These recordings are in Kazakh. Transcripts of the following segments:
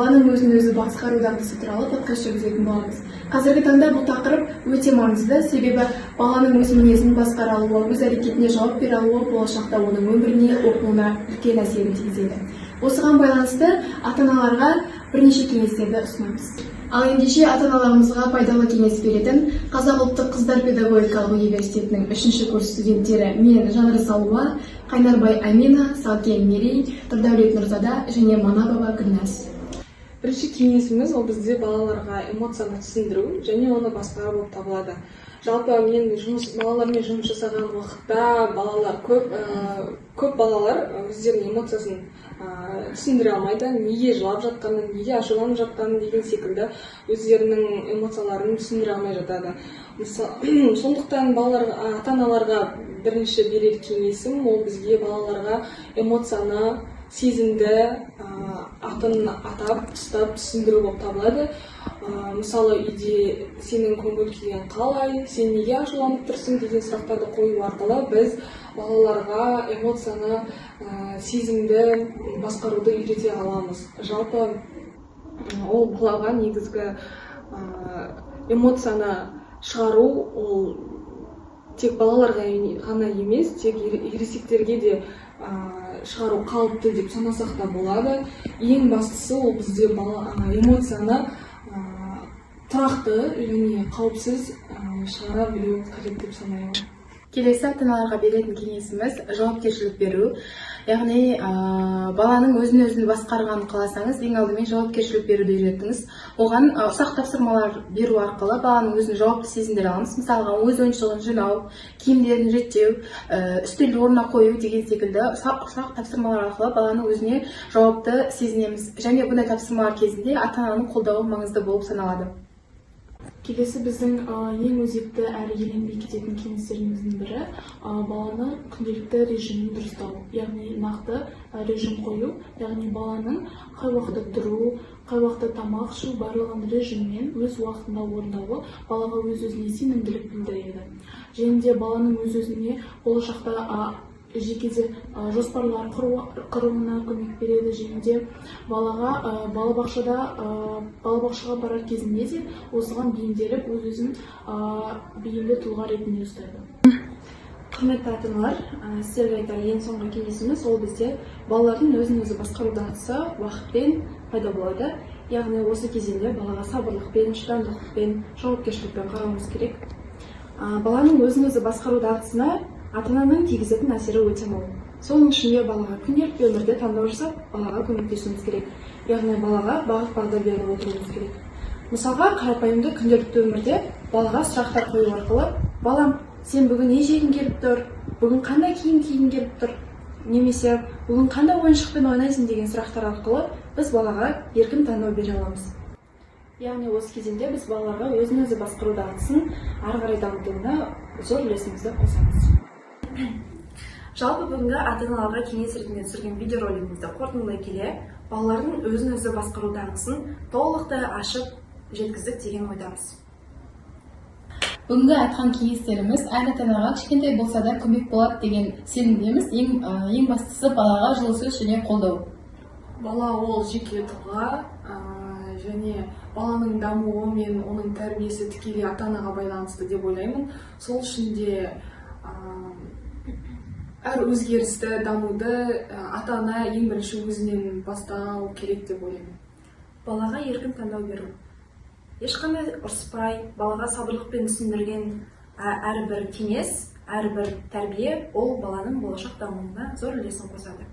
баланың өзін-өзі басқару дағдысы туралы подкаст жүргізетін боламыз. Қазіргі таңда бұл тақырып өте маңызды, себебі баланың өз мінезін басқара алуы, өз әрекетіне жауап бере алуы болашақта оның өміріне, оқуына үлкен әсерін тигізеді. Осыған байланысты ата-аналарға бірнеше кеңестерді ұсынамыз. Ал ендеше ата-аналарымызға пайдалы кеңес беретін Қазақ ұлттық қыздар педагогикалық университетінің 3-ші курс студенттері мен Жанры Салуа, Қайнарбай Амина, Салкен Мерей, Тұрдәулет Нұрзада және Манабова Гүлназ. Бірінші кеңесіміз ол бізде балаларға эмоцияны түсіндіру және оны басқару болып табылады. Жалпы мен балалармен жұмыс жасаған уақытта балалар көп балалар өздерінің эмоциясын түсіндіре алмайды, неге жылап жатқанын, неге ашуланып жатқанын деген секілді өздерінің эмоцияларын түсіндіре алмай жатады. Сондықтан ата-аналарға бірінші берер кеңесім ол бізге балаларға эмоцияны, сезімді атын атап, ұстап түсіндіру болып табылады. Мысалы, үйде сенің көңіл күйің қалай, сен неге ашуланып тұрсың деген сұрақтарды қою арқылы біз балаларға эмоцияны, сезімді басқаруды үйрете аламыз. Жалпы ол балаға негізгі эмоцияны шығару ол тек балаларға ғана емес, тек ересектерге де шығару қалыпты деп санасақ та болады. Ең бастысы ол бізде эмоцияны тұрақты және қауіпсіз шығара білу қажет деп санаймын. Келесі ата-аналарға беретін кеңесіміз жауапкершілік беру. Яғни баланың өзін басқарғанын қаласаңыз, ең алдымен жауапкершілік беруді үйретіңіз. Оған ұсақ тапсырмалар беру арқылы баланың өзін жауапты сезіндіре аламыз. Мысалға, өз ойыншығын жинау, киімдерін реттеу, үстелді орнына қою деген секілді ұсақ тапсырмалар арқылы баланы өзіне жауапты сезінеміз. Және бұндай тапсырмалар кезінде ата-ананың қолдауы маңызды болып саналады. Келесі біздің ең өзекті әрі еленбей кететін кеңестеріміздің бірі баланы күнделікті режимін дұрыстау, яғни нақты режим қою, яғни баланың қай уақытта тұру, қай уақытта тамақ ішу барлығын режиммен өз уақытында орындауы балаға өз-өзіне сенімділік білдіреді. Және де баланың өз-өзіне болашақта жекеде жоспарлар құруына көмек береді. Және де балаға балабақшаға барар кезінде де осыған бейімделіп, өз-өзін бейімді тұлға ретінде ұстайды. Құрметті ата-аналар, сіздерге айтар ең соңғы кеңесіміз ол бізде балалардың өзін-өзі басқару дағдысы уақытпен пайда болады. Яғни осы кезеңде балаға сабырлықпен, шыдамдылықпен, жауапкершілікпен қарауымыз керек. Баланың өзін-өзі басқару дағдысына ата-ананың тигізетін әсері өте мол. Соның ішінде балаға күнделікті өмірде таңдау жасап, балаға көмектесуіміз керек. Яғни балаға бағыт-бағдар беріп отыруымыз керек. Мысалға, қарапайымды күнделікті өмірде балаға сұрақтар қою арқылы, балам, сен бүгін не жегің келіп тұр? Бүгін қандай киім кигің келіп тұр? Немесе бүгін қандай ойыншықпен ойнайсың деген сұрақтар арқылы біз балаға еркін таңдау бере аламыз. Яғни осы кезеңде біз балаларға өзін-өзі басқару дағдысын ары қарай дамытуына зор үлесімізді қосамыз. Жалпы бүгінгі ата-аналарға кеңес ретінде түсірген видеоролигімізді қорытындылай келе, балалардың өзін-өзі басқару дағдысын толықтай ашып жеткіздік деген ойдамыз. Бүгінгі айтқан кеңестеріміз әр ата-анаға кішкентай болса да көмек болады деген сенімдеміз. Ең бастысы балаға жылы сөз және қолдау. Бала ол жеке тұлға және баланың дамуы мен оның тәрбиесі тікелей ата-анаға байланысты деп ойлаймын. Сол үшін де әр өзгерісті, дамуды ата-ана ең бірінші өзінен бастау керек деп ойлаймын. Балаға еркін таңдау беру. Ешқандай ұрыспай, балаға сабырлықпен түсіндірген әрбір кеңес, әрбір тәрбие ол баланың болашақ дамуына зор үлесін қосады.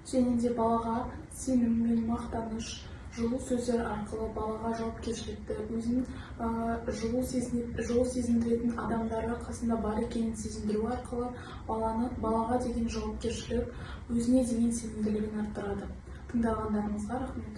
Және де балаға сенім мен мақтаныш, жылу сөздер арқылы балаға жауапкершілікті, өзін жылу сезіндіретін адамдарға қасында бар екенін сезіндіру арқылы балаға деген жауапкершілік, өзіне деген сенімділігін арттырады. Тыңдағандарыңызға рахмет.